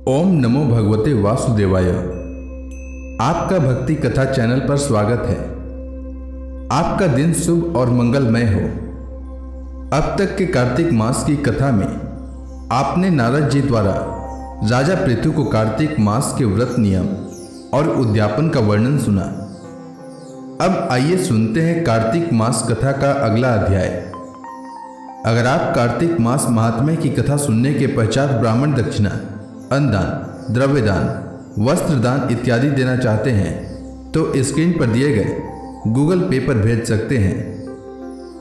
ओम नमो भगवते वासुदेवाय। आपका भक्ति कथा चैनल पर स्वागत है। आपका दिन शुभ और मंगलमय हो। अब तक के कार्तिक मास की कथा में आपने नारद जी द्वारा राजा पृथु को कार्तिक मास के व्रत नियम और उद्यापन का वर्णन सुना। अब आइए सुनते हैं कार्तिक मास कथा का अगला अध्याय। अगर आप कार्तिक मास महात्म्य की कथा सुनने के पश्चात ब्राह्मण दक्षिणा, अन्नदान, द्रव्यदान, वस्त्रदान इत्यादि देना चाहते हैं तो स्क्रीन पर दिए गए गूगल पे पर भेज सकते हैं।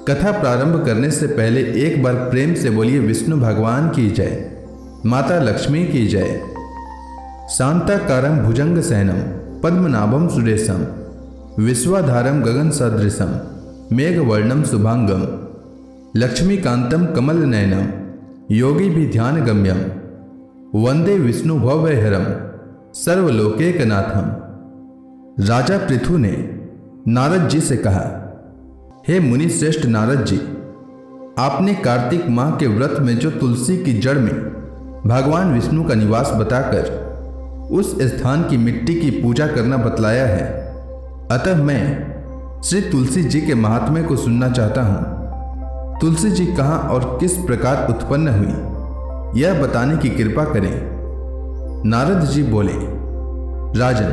कथा प्रारंभ करने से पहले एक बार प्रेम से बोलिए विष्णु भगवान की जय, माता लक्ष्मी की जय। शांताकारं भुजंग सैनम पद्मनाभम सुरेशम विश्वाधारम गगन सदृशम मेघवर्णम शुभांगम लक्ष्मीकांतम कमल नयनम योगी भी ध्यान गम्यम वंदे विष्णु भवभयहरम सर्वलोकैकनाथम। राजा पृथु ने नारद जी से कहा, हे मुनि श्रेष्ठ नारद जी, आपने कार्तिक माह के व्रत में जो तुलसी की जड़ में भगवान विष्णु का निवास बताकर उस स्थान की मिट्टी की पूजा करना बतलाया है। अतः मैं श्री तुलसी जी के महात्म्य को सुनना चाहता हूँ। तुलसी जी कहाँ और किस प्रकार उत्पन्न हुई, यह बताने की कृपा करें। नारद जी बोले, राजन,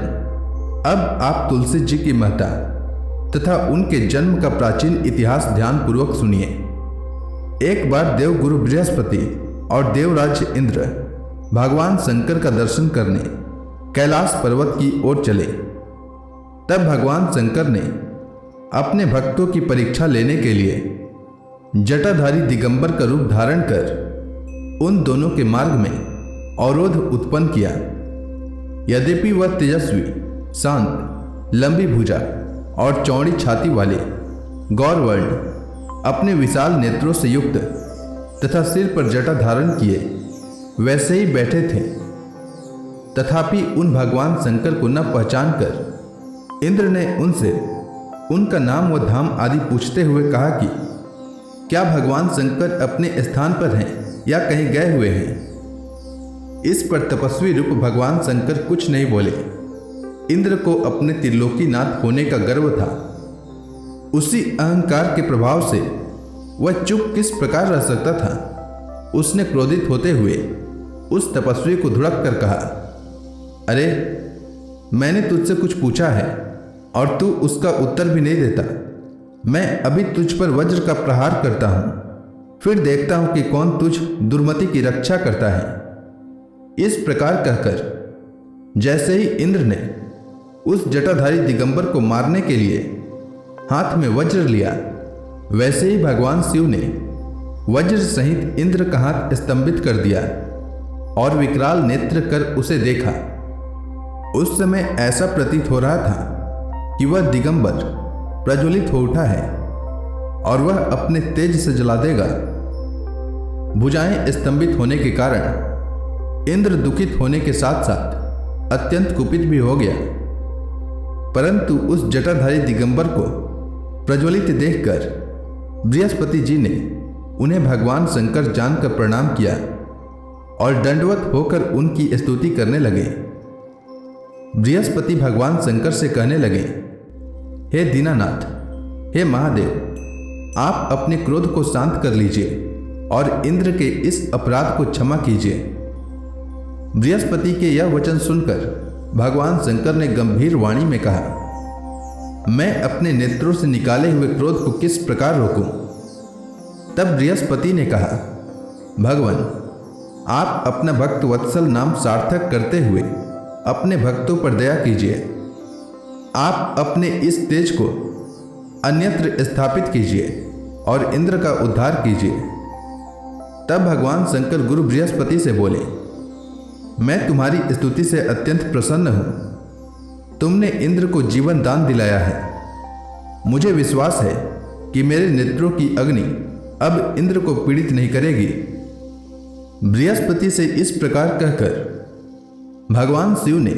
अब आप तुलसी जी की महत्ता तथा उनके जन्म का प्राचीन इतिहास ध्यानपूर्वक सुनिए। एक बार देवगुरु बृहस्पति और देवराज इंद्र भगवान शंकर का दर्शन करने कैलाश पर्वत की ओर चले। तब भगवान शंकर ने अपने भक्तों की परीक्षा लेने के लिए जटाधारी दिगंबर का रूप धारण कर उन दोनों के मार्ग में अवरोध उत्पन्न किया। यद्यपि वह तेजस्वी, शांत, लंबी भुजा और चौड़ी छाती वाले गौरवर्ण अपने विशाल नेत्रों से युक्त तथा सिर पर जटा धारण किए वैसे ही बैठे थे, तथापि उन भगवान शंकर को न पहचान कर इंद्र ने उनसे उनका नाम व धाम आदि पूछते हुए कहा कि क्या भगवान शंकर अपने स्थान पर हैं या कहीं गए हुए हैं। इस पर तपस्वी रूप भगवान शंकर कुछ नहीं बोले। इंद्र को अपने त्रिलोकीनाथ होने का गर्व था। उसी अहंकार के प्रभाव से वह चुप किस प्रकार रह सकता था। उसने क्रोधित होते हुए उस तपस्वी को धुड़क कर कहा, अरे, मैंने तुझसे कुछ पूछा है और तू उसका उत्तर भी नहीं देता। मैं अभी तुझ पर वज्र का प्रहार करता हूं, फिर देखता हूं कि कौन तुझ दुर्मति की रक्षा करता है। इस प्रकार कहकर जैसे ही इंद्र ने उस जटाधारी दिगंबर को मारने के लिए हाथ में वज्र लिया, वैसे ही भगवान शिव ने वज्र सहित इंद्र का हाथ स्तंभित कर दिया और विकराल नेत्र कर उसे देखा। उस समय ऐसा प्रतीत हो रहा था कि वह दिगंबर प्रज्वलित हो उठा है और वह अपने तेज से जला देगा। भुजाएं स्तंभित होने के कारण इंद्र दुखित होने के साथ साथ अत्यंत कुपित भी हो गया। परंतु उस जटाधारी दिगंबर को प्रज्वलित देखकर बृहस्पति जी ने उन्हें भगवान शंकर जानकर प्रणाम किया और दंडवत होकर उनकी स्तुति करने लगे। बृहस्पति भगवान शंकर से कहने लगे, हे दीनानाथ, हे महादेव, आप अपने क्रोध को शांत कर लीजिए और इंद्र के इस अपराध को क्षमा कीजिए। बृहस्पति के यह वचन सुनकर भगवान शंकर ने गंभीर वाणी में कहा, मैं अपने नेत्रों से निकाले हुए क्रोध को किस प्रकार रोकूं। तब बृहस्पति ने कहा, भगवान, आप अपना भक्त वत्सल नाम सार्थक करते हुए अपने भक्तों पर दया कीजिए। आप अपने इस तेज को अन्यत्र स्थापित कीजिए और इंद्र का उद्धार कीजिए। तब भगवान शंकर गुरु बृहस्पति से बोले, मैं तुम्हारी स्तुति से अत्यंत प्रसन्न हूँ। तुमने इंद्र को जीवन दान दिलाया है। मुझे विश्वास है कि मेरे नेत्रों की अग्नि अब इंद्र को पीड़ित नहीं करेगी। बृहस्पति से इस प्रकार कहकर भगवान शिव ने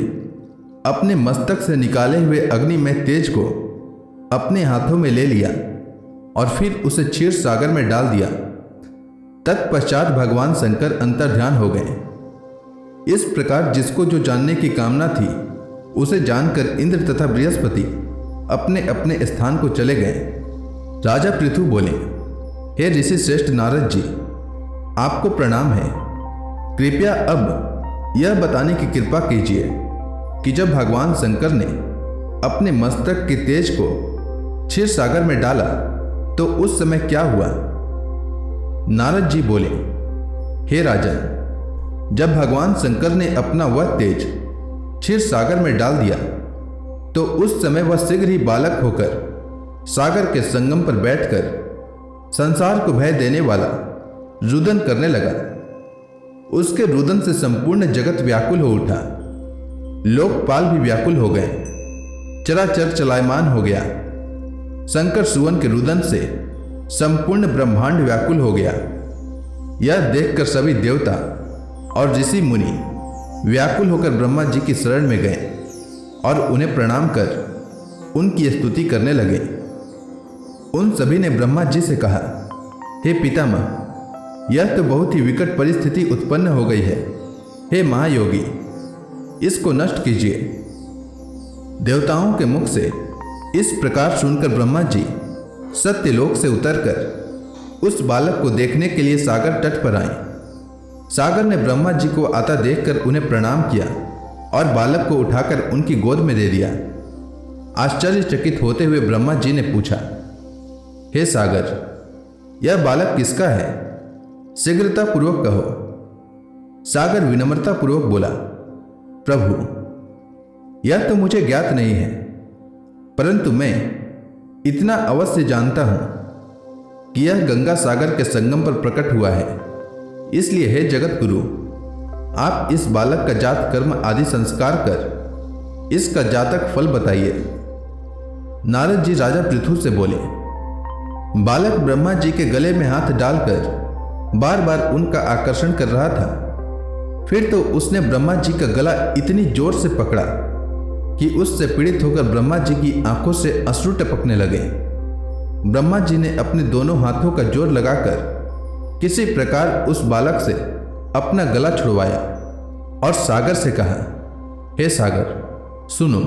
अपने मस्तक से निकाले हुए अग्नि में तेज को अपने हाथों में ले लिया और फिर उसे क्षीर सागर में डाल दिया। तत्पश्चात भगवान शंकर अंतर्ध्यान हो गए। इस प्रकार जिसको जो जानने की कामना थी उसे जानकर इंद्र तथा बृहस्पति अपने अपने स्थान को चले गए। राजा पृथु बोले, हे ऋषि श्रेष्ठ नारद जी, आपको प्रणाम है। कृपया अब यह बताने की कृपा कीजिए कि जब भगवान शंकर ने अपने मस्तक के तेज को क्षीर सागर में डाला तो उस समय क्या हुआ? नारद जी बोले, हे राजन, जब भगवान शंकर ने अपना वह तेज क्षीर सागर में डाल दिया तो उस समय वह शीघ्र ही बालक होकर सागर के संगम पर बैठकर संसार को भय देने वाला रुदन करने लगा। उसके रुदन से संपूर्ण जगत व्याकुल हो उठा, लोकपाल भी व्याकुल हो गए, चराचर चलायमान हो गया। शंकर सुवन के रुदन से संपूर्ण ब्रह्मांड व्याकुल हो गया। यह देखकर सभी देवता और ऋषि मुनि व्याकुल होकर ब्रह्मा जी की शरण में गए और उन्हें प्रणाम कर उनकी स्तुति करने लगे। उन सभी ने ब्रह्मा जी से कहा, हे पितामह, यह तो बहुत ही विकट परिस्थिति उत्पन्न हो गई है। हे महायोगी, इसको नष्ट कीजिए। देवताओं के मुख से इस प्रकार सुनकर ब्रह्मा जी सत्यलोक से उतरकर उस बालक को देखने के लिए सागर तट पर आए। सागर ने ब्रह्मा जी को आता देखकर उन्हें प्रणाम किया और बालक को उठाकर उनकी गोद में दे दिया। आश्चर्यचकित होते हुए ब्रह्मा जी ने पूछा, हे सागर, यह बालक किसका है? शीघ्रता पूर्वक कहो। सागर विनम्रता पूर्वक बोला, प्रभु, यह तो मुझे ज्ञात नहीं है, परंतु मैं इतना अवश्य जानता हूं कि यह गंगा सागर के संगम पर प्रकट हुआ है। इसलिए हे जगत गुरु, आप इस बालक का जात कर्म आदि संस्कार कर इसका जातक फल बताइए। नारद जी राजा पृथु से बोले, बालक ब्रह्मा जी के गले में हाथ डालकर बार बार उनका आकर्षण कर रहा था। फिर तो उसने ब्रह्मा जी का गला इतनी जोर से पकड़ा कि उससे पीड़ित होकर ब्रह्मा जी की आंखों से अश्रु टपकने लगे। ब्रह्मा जी ने अपने दोनों हाथों का जोर लगाकर किसी प्रकार उस बालक से अपना गला छुड़वाया और सागर से कहा, हे सागर, सुनो,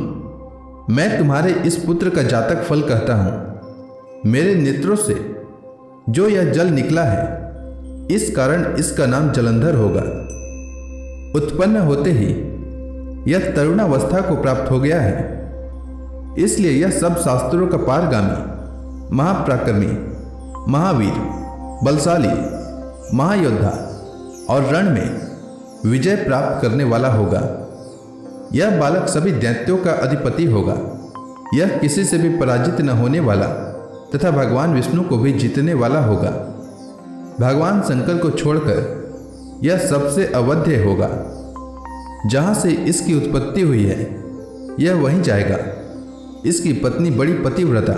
मैं तुम्हारे इस पुत्र का जातक फल कहता हूं। मेरे नेत्रों से जो यह जल निकला है, इस कारण इसका नाम जलंधर होगा। उत्पन्न होते ही यह तरुणावस्था को प्राप्त हो गया है, इसलिए यह सब शास्त्रों का पारगामी, महापराक्रमी, महावीर, बलशाली, महायोद्धा और रण में विजय प्राप्त करने वाला होगा। यह बालक सभी दैत्यों का अधिपति होगा। यह किसी से भी पराजित न होने वाला तथा भगवान विष्णु को भी जीतने वाला होगा। भगवान शंकर को छोड़कर यह सबसे अवध्य होगा। जहां से इसकी उत्पत्ति हुई है, यह वहीं जाएगा। इसकी पत्नी बड़ी पतिव्रता,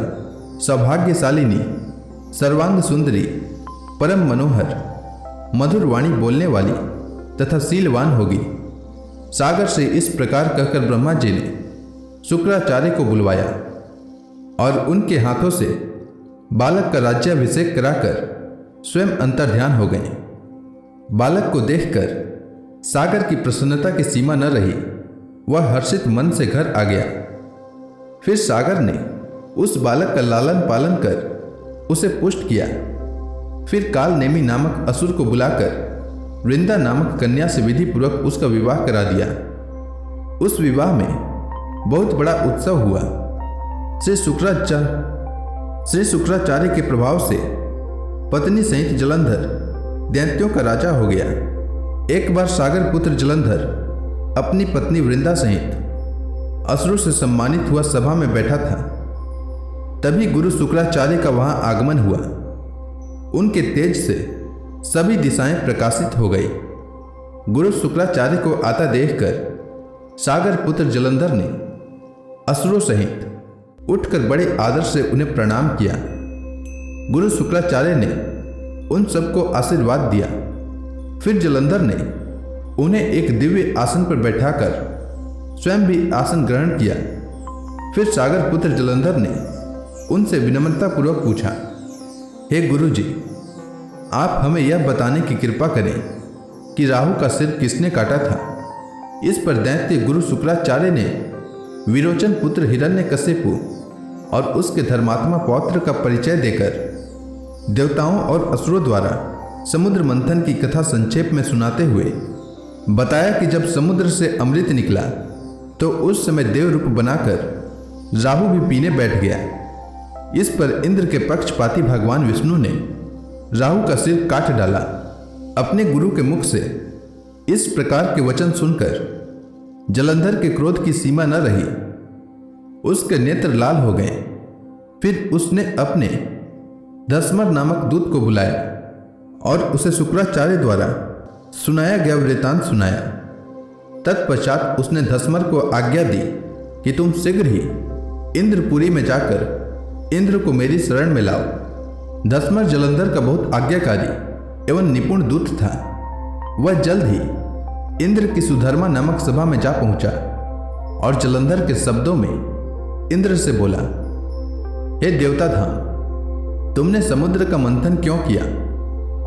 सौभाग्यशालिनी, सर्वांग सुंदरी, परम मनोहर, मधुर वाणी बोलने वाली तथा शीलवान होगी। सागर से इस प्रकार कहकर ब्रह्मा जी ने शुक्राचार्य को बुलवाया और उनके हाथों से बालक का राज्याभिषेक कराकर स्वयं अंतर्ध्यान हो गए। बालक को देखकर सागर की प्रसन्नता की सीमा न रही। वह हर्षित मन से घर आ गया। फिर सागर ने उस बालक का लालन पालन कर उसे पुष्ट किया। फिर काल नेमी नामक असुर को बुलाकर वृंदा नामक कन्या से विधि पूर्वक उसका विवाह करा दिया। उस विवाह में बहुत बड़ा उत्सव हुआ। श्री शुक्राचार्य के प्रभाव से पत्नी सहित जलंधर दैत्यों का राजा हो गया। एक बार सागर पुत्र जलंधर अपनी पत्नी वृंदा सहित असुरों से सम्मानित हुआ सभा में बैठा था। तभी गुरु शुक्राचार्य का वहां आगमन हुआ। उनके तेज से सभी दिशाएं प्रकाशित हो गई। गुरु शुक्राचार्य को आता देखकर सागर पुत्र जलंधर ने असुरों सहित उठकर बड़े आदर से उन्हें प्रणाम किया। गुरु शुक्राचार्य ने उन सबको आशीर्वाद दिया। फिर जलंधर ने उन्हें एक दिव्य आसन पर बैठाकर स्वयं भी आसन ग्रहण किया। फिर सागर पुत्र जलंधर ने उनसे विनम्रतापूर्वक पूछा, हे गुरुजी, आप हमें यह बताने की कृपा करें कि राहु का सिर किसने काटा था। इस पर दैत्य गुरु शुक्राचार्य ने विरोचन पुत्र हिरण्यकशिपु और उसके धर्मात्मा पौत्र का परिचय देकर देवताओं और असुरों द्वारा समुद्र मंथन की कथा संक्षेप में सुनाते हुए बताया कि जब समुद्र से अमृत निकला तो उस समय देव रूप बनाकर राहु भी पीने बैठ गया। इस पर इंद्र के पक्षपाती भगवान विष्णु ने राहु का सिर काट डाला। अपने गुरु के मुख से इस प्रकार के वचन सुनकर जलंधर के क्रोध की सीमा न रही, उसके नेत्र लाल हो गए। फिर उसने अपने धस्मर नामक दूत को बुलाया और उसे शुक्राचार्य द्वारा सुनाया गया वृतांत सुनाया। तत्पश्चात उसने धस्मर को आज्ञा दी कि तुम शीघ्र ही इंद्रपुरी में जाकर इंद्र को मेरी शरण में लाओ। धस्मर जलंधर का बहुत आज्ञाकारी एवं निपुण दूत था। वह जल्द ही इंद्र की सुधर्मा नामक सभा में जा पहुंचा और जलंधर के शब्दों में इंद्र से बोला, हे देवता धाम, तुमने समुद्र का मंथन क्यों किया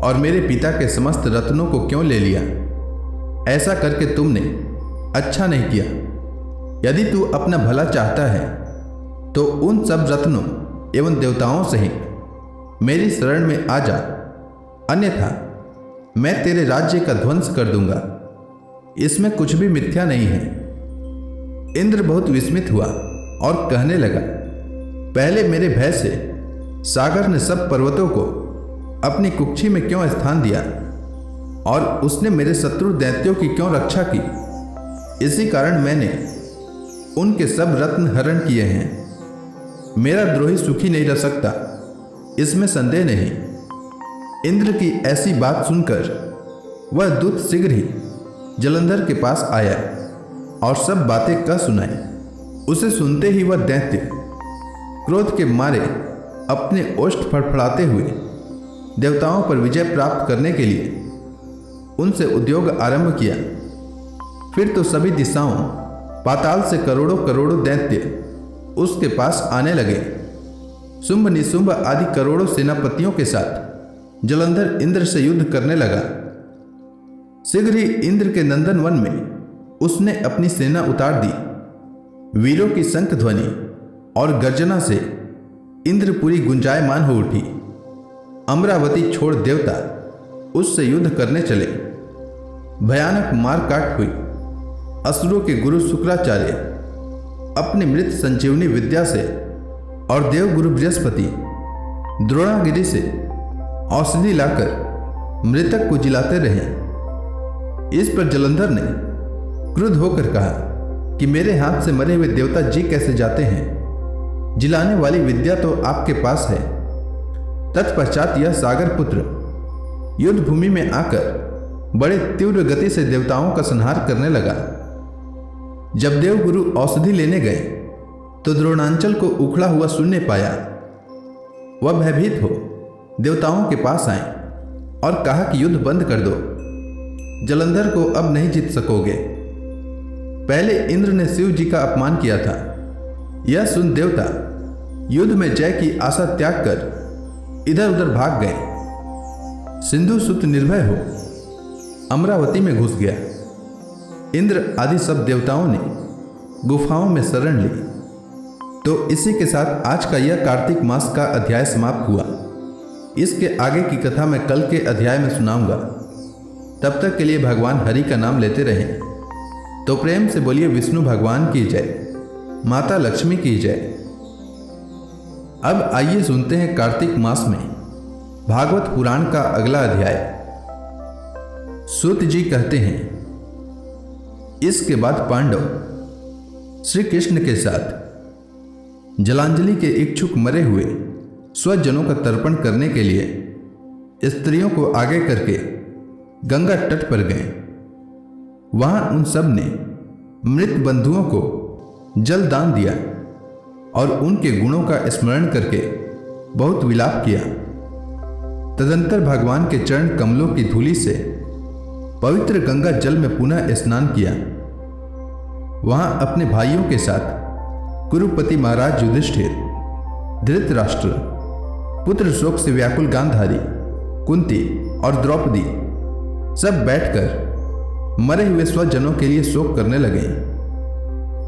और मेरे पिता के समस्त रत्नों को क्यों ले लिया? ऐसा करके तुमने अच्छा नहीं किया। यदि तू अपना भला चाहता है तो उन सब रत्नों एवं देवताओं सहित मेरी शरण में आ जा, अन्यथा मैं तेरे राज्य का ध्वंस कर दूंगा। इसमें कुछ भी मिथ्या नहीं है। इंद्र बहुत विस्मित हुआ और कहने लगा, पहले मेरे भय से सागर ने सब पर्वतों को अपनी कुक्षी में क्यों स्थान दिया और उसने मेरे शत्रु दैत्यों की क्यों रक्षा की? इसी कारण मैंने उनके सब रत्न हरण किए हैं। मेरा द्रोही सुखी नहीं रह सकता, इसमें संदेह नहीं। इंद्र की ऐसी बात सुनकर वह दूत शीघ्र ही जलंधर के पास आया और सब बातें कह सुनाई। उसे सुनते ही वह दैत्य क्रोध के मारे अपने ओष्ठ फड़फड़ाते हुए देवताओं पर विजय प्राप्त करने के लिए उनसे उद्योग आरंभ किया। फिर तो सभी दिशाओं पाताल से करोड़ों करोड़ों दैत्य उसके पास आने लगे। शुंभ निशुंभ आदि करोड़ों सेनापतियों के साथ जलंधर इंद्र से युद्ध करने लगा। शीघ्र ही इंद्र के नंदन वन में उसने अपनी सेना उतार दी। वीरों की शंख ध्वनि और गर्जना से इंद्रपुरी गुंजायमान हो उठी। अमरावती छोड़ देवता उससे युद्ध करने चले। भयानक मार काट हुई। असुरों के गुरु शुक्राचार्य अपनी मृत संजीवनी विद्या से और देवगुरु बृहस्पति द्रोणागिरि से औषधि लाकर मृतक को जिलाते रहे। इस पर जलंधर ने क्रुद्ध होकर कहा कि मेरे हाथ से मरे हुए देवता जी कैसे जाते हैं? जिलाने वाली विद्या तो आपके पास है। तत्पश्चात यह सागर पुत्र युद्ध भूमि में आकर बड़े तीव्र गति से देवताओं का संहार करने लगा। जब देवगुरु औषधि लेने गए तो द्रोणांचल को उखड़ा हुआ शून्य पाया। वह भयभीत हो देवताओं के पास आए और कहा कि युद्ध बंद कर दो, जलंधर को अब नहीं जीत सकोगे। पहले इंद्र ने शिव जी का अपमान किया था। यह सुन देवता युद्ध में जय की आशा त्याग कर इधर उधर भाग गए। सिंधु सुत निर्भय हो अमरावती में घुस गया। इंद्र आदि सब देवताओं ने गुफाओं में शरण ली। तो इसी के साथ आज का यह कार्तिक मास का अध्याय समाप्त हुआ। इसके आगे की कथा मैं कल के अध्याय में सुनाऊंगा। तब तक के लिए भगवान हरि का नाम लेते रहें। तो प्रेम से बोलिए विष्णु भगवान की जय, माता लक्ष्मी की जय। अब आइए सुनते हैं कार्तिक मास में भागवत पुराण का अगला अध्याय। सूत जी कहते हैं, इसके बाद पांडव श्री कृष्ण के साथ जलांजलि के इच्छुक मरे हुए स्वजनों का तर्पण करने के लिए स्त्रियों को आगे करके गंगा तट पर गए। वहां उन सब ने मृत बंधुओं को जल दान दिया और उनके गुणों का स्मरण करके बहुत विलाप किया। तदंतर भगवान के चरण कमलों की धूलि से पवित्र गंगा जल में पुनः स्नान किया। वहां अपने भाइयों के साथ कुरुपति महाराज युधिष्ठिर, धृतराष्ट्र, पुत्र शोक से व्याकुल गांधारी, कुंती और द्रौपदी सब बैठकर मरे हुए स्वजनों के लिए शोक करने लगे।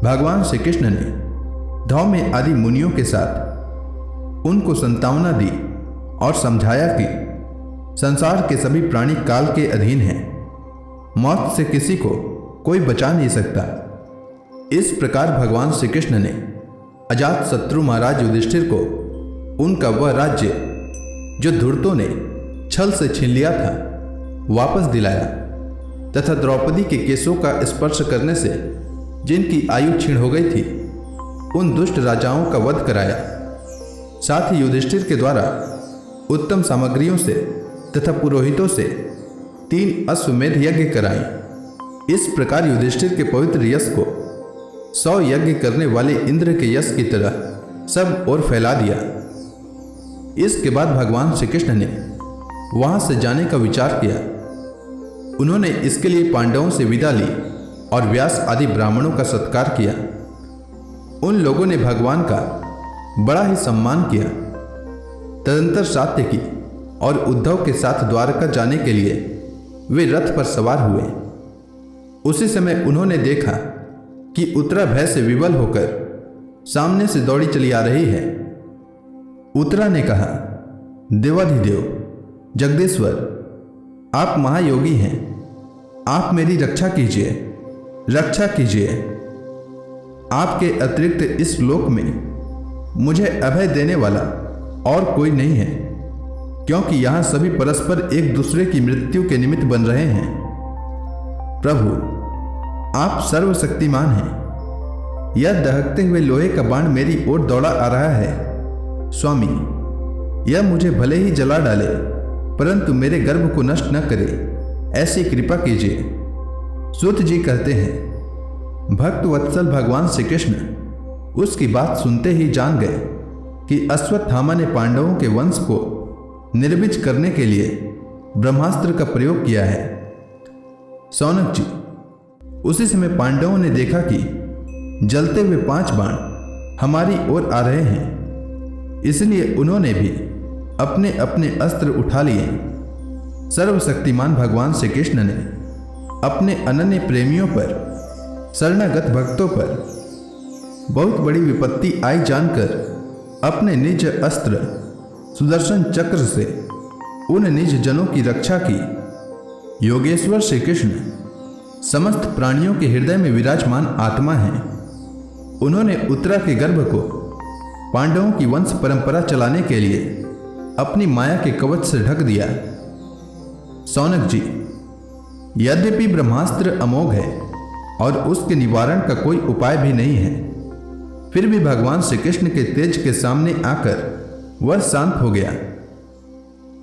भगवान श्री कृष्ण ने धौम्य आदि मुनियों के साथ उनको संतावना दी और समझाया कि संसार के सभी प्राणी काल के अधीन हैं, मौत से किसी को कोई बचा नहीं सकता। इस प्रकार भगवान श्री कृष्ण ने अजातशत्रु महाराज युधिष्ठिर को उनका वह राज्य जो धूर्तों ने छल से छीन लिया था वापस दिलाया तथा द्रौपदी के केशों का स्पर्श करने से जिनकी आयु क्षीण हो गई थी उन दुष्ट राजाओं का वध कराया। साथ ही युधिष्ठिर के द्वारा उत्तम सामग्रियों से तथा पुरोहितों से 3 अश्वमेध यज्ञ कराए। इस प्रकार युधिष्ठिर के पवित्र यश को 100 यज्ञ करने वाले इंद्र के यश की तरह सब ओर फैला दिया। इसके बाद भगवान श्री कृष्ण ने वहां से जाने का विचार किया। उन्होंने इसके लिए पांडवों से विदा ली और व्यास आदि ब्राह्मणों का सत्कार किया। उन लोगों ने भगवान का बड़ा ही सम्मान किया। तदंतर सात्यकी और उद्धव के साथ द्वारका जाने के लिए वे रथ पर सवार हुए। उसी समय उन्होंने देखा कि उत्तरा भय से विवल होकर सामने से दौड़ी चली आ रही है। उत्तरा ने कहा, देवाधिदेव जगदीश्वर, आप महायोगी हैं, आप मेरी रक्षा कीजिए, रक्षा कीजिए। आपके अतिरिक्त इस लोक में मुझे अभय देने वाला और कोई नहीं है, क्योंकि यहां सभी परस्पर एक दूसरे की मृत्यु के निमित्त बन रहे हैं। प्रभु, आप सर्वशक्तिमान हैं। यह दहकते हुए लोहे का बाण मेरी ओर दौड़ा आ रहा है। स्वामी, यह मुझे भले ही जला डाले परंतु मेरे गर्भ को नष्ट न करे, ऐसी कृपा कीजिए। सूत जी कहते हैं, भक्त वत्सल भगवान श्री कृष्ण उसकी बात सुनते ही जान गए कि अश्वत्थामा ने पांडवों के वंश को निर्विज करने के लिए ब्रह्मास्त्र का प्रयोग किया है। सौनक जी, उसी समय पांडवों ने देखा कि जलते हुए 5 बाण हमारी ओर आ रहे हैं, इसलिए उन्होंने भी अपने अपने अस्त्र उठा लिए। सर्वशक्तिमान भगवान श्री कृष्ण ने अपने अनन्य प्रेमियों पर, शरणागत भक्तों पर बहुत बड़ी विपत्ति आई जानकर अपने निज अस्त्र सुदर्शन चक्र से उन निज जनों की रक्षा की। योगेश्वर श्री कृष्ण समस्त प्राणियों के हृदय में विराजमान आत्मा हैं। उन्होंने उत्तरा के गर्भ को पांडवों की वंश परंपरा चलाने के लिए अपनी माया के कवच से ढक दिया। सौनक जी, यद्यपि ब्रह्मास्त्र अमोघ है और उसके निवारण का कोई उपाय भी नहीं है, फिर भी भगवान श्री कृष्ण के तेज के सामने आकर वह शांत हो गया।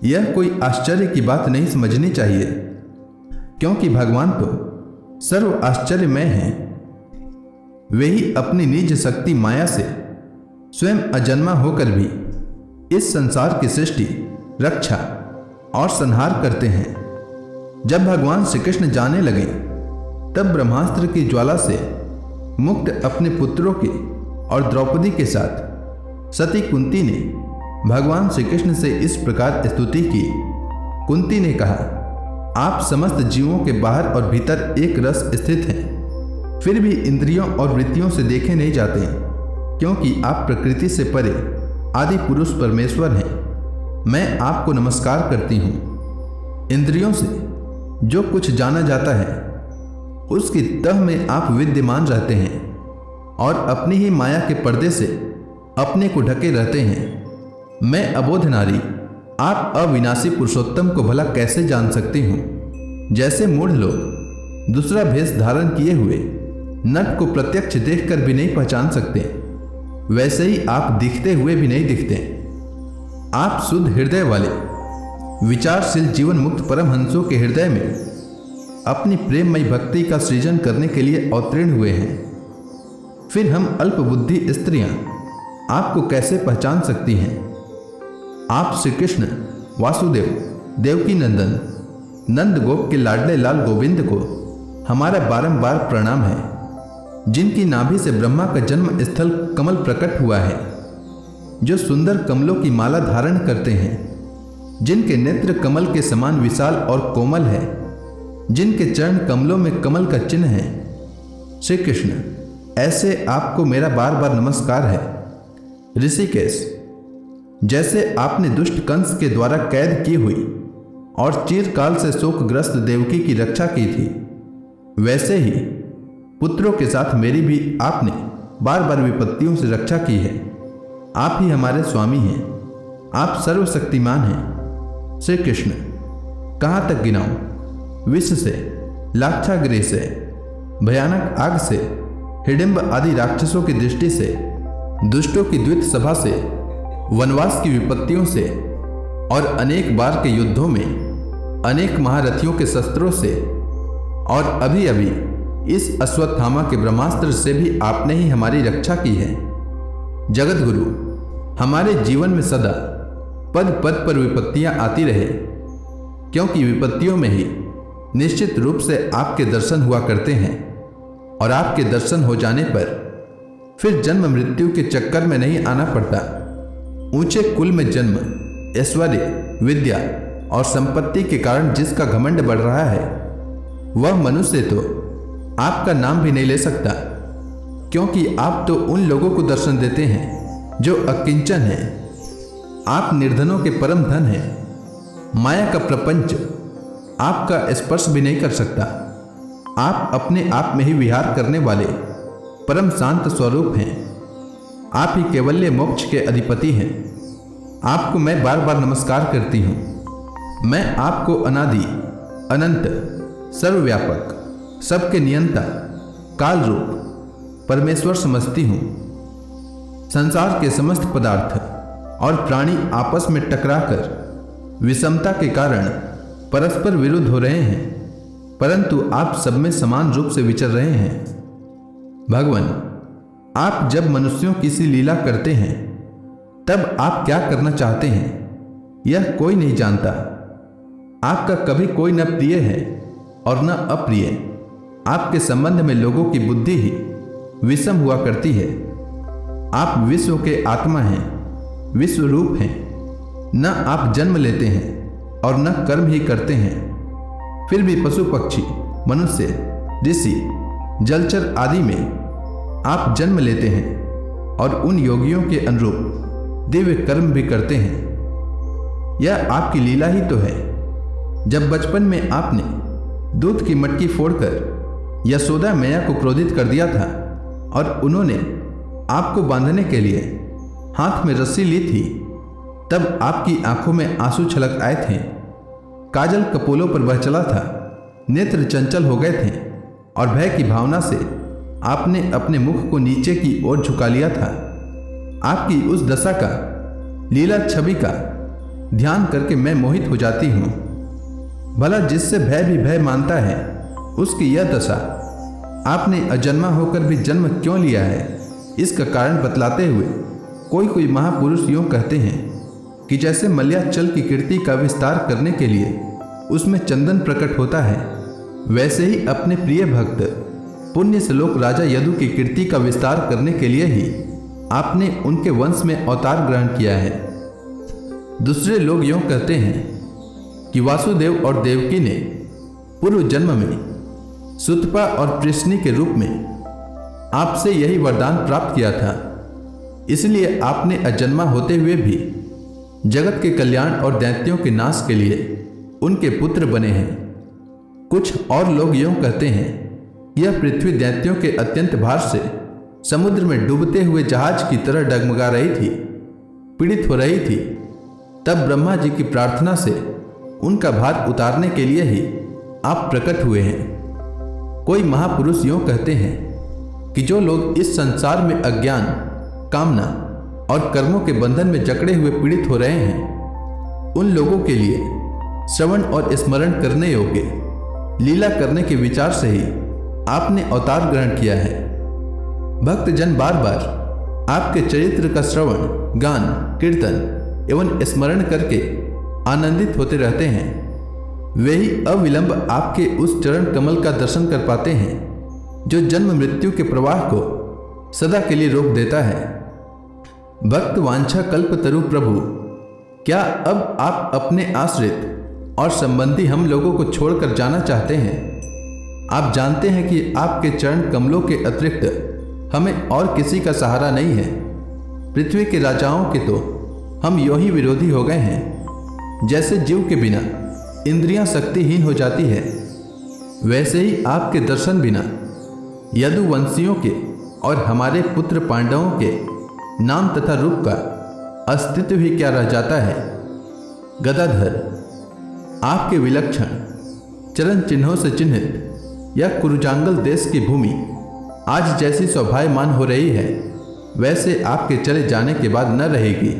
यह कोई आश्चर्य की बात नहीं समझनी चाहिए, क्योंकि भगवान तो सर्व आश्चर्यमय हैं। वे ही अपनी निज शक्ति माया से स्वयं अजन्मा होकर भी इस संसार की सृष्टि, रक्षा और संहार करते हैं। जब भगवान श्री कृष्ण जाने लगे तब ब्रह्मास्त्र की ज्वाला से मुक्त अपने पुत्रों के और द्रौपदी के साथ सती कुंती ने भगवान श्री कृष्ण से इस प्रकार स्तुति की। कुंती ने कहा, आप समस्त जीवों के बाहर और भीतर एक रस स्थित हैं, फिर भी इंद्रियों और वृत्तियों से देखे नहीं जाते, क्योंकि आप प्रकृति से परे आदि पुरुष परमेश्वर हैं। मैं आपको नमस्कार करती हूँ। इंद्रियों से जो कुछ जाना जाता है उसकी तह में आप विद्यमान रहते हैं और अपनी ही माया के पर्दे से अपने को ढके रहते हैं। मैं अबोध नारी आप अविनाशी पुरुषोत्तम को भला कैसे जान सकती हूँ। जैसे मूढ़ लोग दूसरा भेष धारण किए हुए नट को प्रत्यक्ष देखकर भी नहीं पहचान सकते, वैसे ही आप दिखते हुए भी नहीं दिखते। आप शुद्ध हृदय वाले विचारशील जीवन मुक्त परमहंसों के हृदय में अपनी प्रेममयी भक्ति का सृजन करने के लिए अवतीर्ण हुए हैं। फिर हम अल्प बुद्धि स्त्रियां आपको कैसे पहचान सकती हैं। आप श्री कृष्ण वासुदेव देवकी नंदन नंद गोप के लाडले लाल गोविंद को हमारा बारंबार प्रणाम है, जिनकी नाभि से ब्रह्मा का जन्म स्थल कमल प्रकट हुआ है, जो सुंदर कमलों की माला धारण करते हैं, जिनके नेत्र कमल के समान विशाल और कोमल है, जिनके चरण कमलों में कमल का चिन्ह है। श्री कृष्ण, ऐसे आपको मेरा बार बार नमस्कार है। ऋषिकेश, जैसे आपने दुष्ट कंस के द्वारा कैद की हुई और चिरकाल से शोकग्रस्त देवकी की रक्षा की थी, वैसे ही पुत्रों के साथ मेरी भी आपने बार बार विपत्तियों से रक्षा की है। आप ही हमारे स्वामी हैं, आप सर्वशक्तिमान हैं। श्री कृष्ण, कहाँ तक गिनाऊं? विष से, लाक्षागृह से, भयानक आग से, हिडिंब आदि राक्षसों की दृष्टि से, दुष्टों की द्वित सभा से, वनवास की विपत्तियों से और अनेक बार के युद्धों में अनेक महारथियों के शस्त्रों से और अभी अभी इस अश्वत्थामा के ब्रह्मास्त्र से भी आपने ही हमारी रक्षा की है। जगत गुरु, हमारे जीवन में सदा पद पद पर विपत्तियां आती रहे, क्योंकि विपत्तियों में ही निश्चित रूप से आपके दर्शन हुआ करते हैं और आपके दर्शन हो जाने पर फिर जन्म मृत्यु के चक्कर में नहीं आना पड़ता। ऊंचे कुल में जन्म, ऐश्वर्य, विद्या और संपत्ति के कारण जिसका घमंड बढ़ रहा है, वह मनुष्य तो आपका नाम भी नहीं ले सकता, क्योंकि आप तो उन लोगों को दर्शन देते हैं जो अकिंचन हैं। आप निर्धनों के परम धन हैं। माया का प्रपंच आपका स्पर्श भी नहीं कर सकता। आप अपने आप में ही विहार करने वाले परम शांत स्वरूप हैं। आप ही कैवल्य मोक्ष के अधिपति हैं। आपको मैं बार बार नमस्कार करती हूँ। मैं आपको अनादि, अनंत, सर्वव्यापक, सबके नियंता, काल रूप परमेश्वर समझती हूँ। संसार के समस्त पदार्थ और प्राणी आपस में टकराकर विषमता के कारण परस्पर विरुद्ध हो रहे हैं, परंतु आप सब में समान रूप से विचर रहे हैं। भगवान, आप जब मनुष्यों की सी लीला करते हैं तब आप क्या करना चाहते हैं यह कोई नहीं जानता। आपका कभी कोई न प्रिय है और न अप्रिय। आपके संबंध में लोगों की बुद्धि ही विषम हुआ करती है। आप विश्व के आत्मा हैं, विश्व रूप हैं। न आप जन्म लेते हैं और न कर्म ही करते हैं, फिर भी पशु पक्षी, मनुष्य, ऋषि, जलचर आदि में आप जन्म लेते हैं और उन योगियों के अनुरूप दिव्य कर्म भी करते हैं। यह आपकी लीला ही तो है। जब बचपन में आपने दूध की मटकी फोड़कर यशोदा मैया को क्रोधित कर दिया था और उन्होंने आपको बांधने के लिए हाथ में रस्सी ली थी, तब आपकी आंखों में आंसू छलक आए थे, काजल कपोलों पर बह चला था, नेत्र चंचल हो गए थे और भय की भावना से आपने अपने मुख को नीचे की ओर झुका लिया था। आपकी उस दशा का, लीला छवि का ध्यान करके मैं मोहित हो जाती हूँ। भला जिससे भय भी भय मानता है, उसकी यह दशा आपने अजन्मा होकर भी जन्म क्यों लिया है, इसका कारण बतलाते हुए कोई महापुरुष यूँ कहते हैं कि जैसे मलयाचल की कीर्ति का विस्तार करने के लिए उसमें चंदन प्रकट होता है, वैसे ही अपने प्रिय भक्त पुण्य श्लोक राजा यदु की कीर्ति का विस्तार करने के लिए ही आपने उनके वंश में अवतार ग्रहण किया है। दूसरे लोग यूँ कहते हैं कि वासुदेव और देवकी ने पूर्व जन्म में सुतपा और कृष्णी के रूप में आपसे यही वरदान प्राप्त किया था, इसलिए आपने अजन्मा होते हुए भी जगत के कल्याण और दैत्यों के नाश के लिए उनके पुत्र बने हैं। कुछ और लोग यूँ कहते हैं, यह पृथ्वी दैत्यों के अत्यंत भार से समुद्र में डूबते हुए जहाज की तरह डगमगा रही थी, पीड़ित हो रही थी। तब ब्रह्मा जी की प्रार्थना से उनका भार उतारने के लिए ही आप प्रकट हुए हैं। कोई महापुरुष यूँ कहते हैं कि जो लोग इस संसार में अज्ञान, कामना और कर्मों के बंधन में जकड़े हुए पीड़ित हो रहे हैं, उन लोगों के लिए श्रवण और स्मरण करने योग्य लीला करने के विचार से ही आपने अवतार ग्रहण किया है। भक्तजन बार बार आपके चरित्र का श्रवण, गान, कीर्तन एवं स्मरण करके आनंदित होते रहते हैं। वे ही अविलंब आपके उस चरण कमल का दर्शन कर पाते हैं जो जन्म मृत्यु के प्रवाह को सदा के लिए रोक देता है। भक्त वांछा कल्पतरु प्रभु, क्या अब आप अपने आश्रित और संबंधी हम लोगों को छोड़कर जाना चाहते हैं। आप जानते हैं कि आपके चरण कमलों के अतिरिक्त हमें और किसी का सहारा नहीं है। पृथ्वी के राजाओं के तो हम यूं ही विरोधी हो गए हैं। जैसे जीव के बिना इंद्रियां शक्तिहीन हो जाती है, वैसे ही आपके दर्शन बिना यदुवंशियों के और हमारे पुत्र पांडवों के नाम तथा रूप का अस्तित्व ही क्या रह जाता है। गदाधर, आपके विलक्षण चरण चिन्हों से चिन्हित यह कुरुजांगल देश की भूमि आज जैसी शोभायमान हो रही है, वैसे आपके चले जाने के बाद न रहेगी।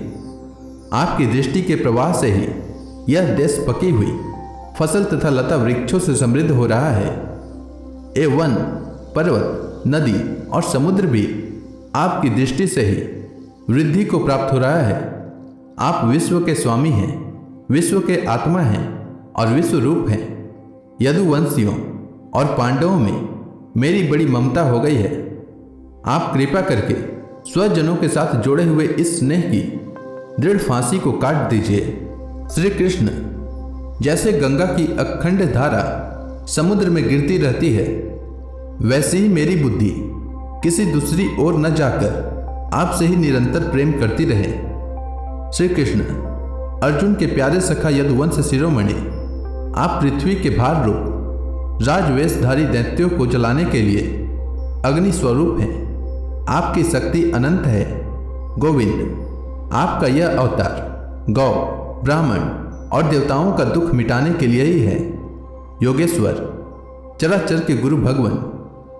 आपकी दृष्टि के प्रवाह से ही यह देश पकी हुई फसल तथा लता वृक्षों से समृद्ध हो रहा है। ये वन, पर्वत, नदी और समुद्र भी आपकी दृष्टि से ही वृद्धि को प्राप्त हो रहा है। आप विश्व के स्वामी हैं, विश्व के आत्मा हैं और विश्व रूप हैं। यदुवंशियों और पांडवों में मेरी बड़ी ममता हो गई है। आप कृपा करके स्वजनों के साथ जोड़े हुए इस स्नेह की दृढ़ फांसी को काट दीजिए। श्री कृष्ण, जैसे गंगा की अखंड धारा समुद्र में गिरती रहती है, वैसे ही मेरी बुद्धि किसी दूसरी ओर न जाकर आपसे ही निरंतर प्रेम करती रहे। श्री कृष्ण, अर्जुन के प्यारे सखा यदुवंश शिरोमणि, आप पृथ्वी के भार रूप राजवेशधारी दैत्यों को जलाने के लिए अग्नि स्वरूप हैं। आपकी शक्ति अनंत है। गोविंद, आपका यह अवतार गौ, ब्राह्मण और देवताओं का दुख मिटाने के लिए ही है। योगेश्वर, चराचर के गुरु भगवान,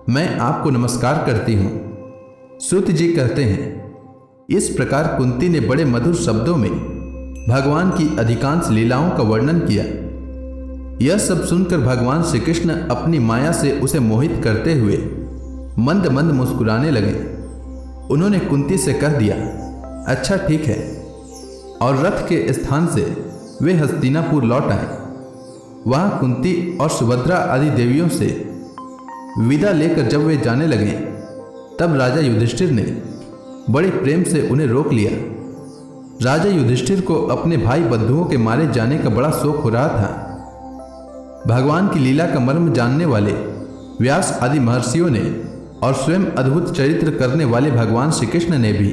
मैं आपको नमस्कार करती हूँ। सूत जी कहते हैं, इस प्रकार कुंती ने बड़े मधुर शब्दों में भगवान की अधिकांश लीलाओं का वर्णन किया। यह सब सुनकर भगवान श्री कृष्ण अपनी माया से उसे मोहित करते हुए मंद मंद मुस्कुराने लगे। उन्होंने कुंती से कह दिया, अच्छा ठीक है, और रथ के स्थान से वे हस्तिनापुर लौट आए। वहां कुंती और सुभद्रा आदि देवियों से विदा लेकर जब वे जाने लगे, तब राजा युधिष्ठिर ने बड़े प्रेम से उन्हें रोक लिया। राजा युधिष्ठिर को अपने भाई बंधुओं के मारे जाने का बड़ा शौक हो रहा था। भगवान की लीला का मर्म जानने वाले व्यास आदि महर्षियों ने और स्वयं अद्भुत चरित्र करने वाले भगवान श्री कृष्ण ने भी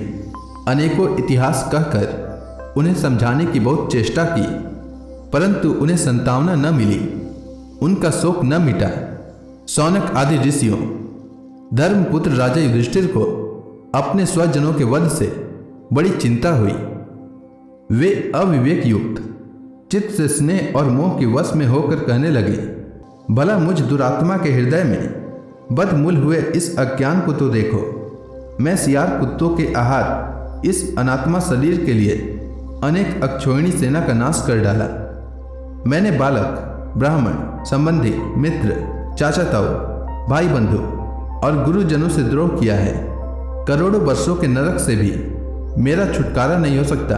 अनेकों इतिहास कहकर उन्हें समझाने की बहुत चेष्टा की, परंतु उन्हें संतावना न मिली, उनका शोक न मिटा। शौनक आदि ऋषियों, धर्मपुत्र राजा युधिष्ठिर को अपने स्वजनों के वध से बड़ी चिंता हुई। वे अविवेक युक्त चित्त से स्नेह और मोह के वश में होकर कहने लगे, भला मुझ दुरात्मा के हृदय में बदमूल हुए इस अज्ञान को तो देखो। मैं सियार कुत्तों के आहार इस अनात्मा शरीर के लिए अनेक अक्षोहिणी सेना का नाश कर डाला। मैंने बालक, ब्राह्मण, संबंधी, मित्र, चाचा ताऊ, भाई बंधु और गुरुजनों से द्रोह किया है। करोड़ों वर्षों के नरक से भी मेरा छुटकारा नहीं हो सकता।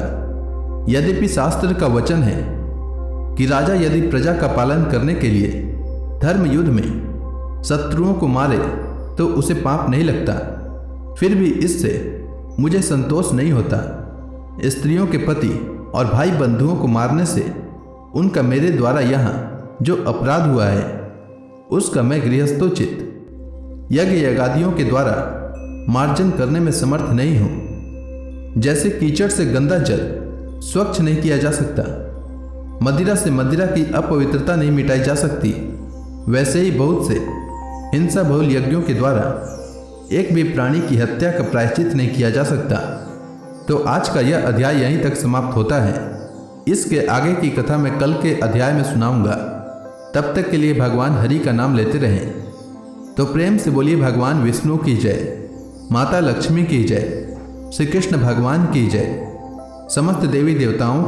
यद्यपि शास्त्र का वचन है कि राजा यदि प्रजा का पालन करने के लिए धर्म युद्ध में शत्रुओं को मारे तो उसे पाप नहीं लगता, फिर भी इससे मुझे संतोष नहीं होता। स्त्रियों के पति और भाई बंधुओं को मारने से उनका मेरे द्वारा यहाँ जो अपराध हुआ है, उसका मैं गृहस्थोचित यज्ञ यज्ञादियों के द्वारा मार्जन करने में समर्थ नहीं हूँ। जैसे कीचड़ से गंदा जल स्वच्छ नहीं किया जा सकता, मदिरा से मदिरा की अपवित्रता नहीं मिटाई जा सकती, वैसे ही बहुत से हिंसा बहुल यज्ञों के द्वारा एक भी प्राणी की हत्या का प्रायश्चित नहीं किया जा सकता। तो आज का यह अध्याय यहीं तक समाप्त होता है। इसके आगे की कथा मैं कल के अध्याय में सुनाऊंगा। तब तक के लिए भगवान हरि का नाम लेते रहें। तो प्रेम से बोलिए भगवान विष्णु की जय, माता लक्ष्मी की जय, श्री कृष्ण भगवान की जय, समस्त देवी देवताओं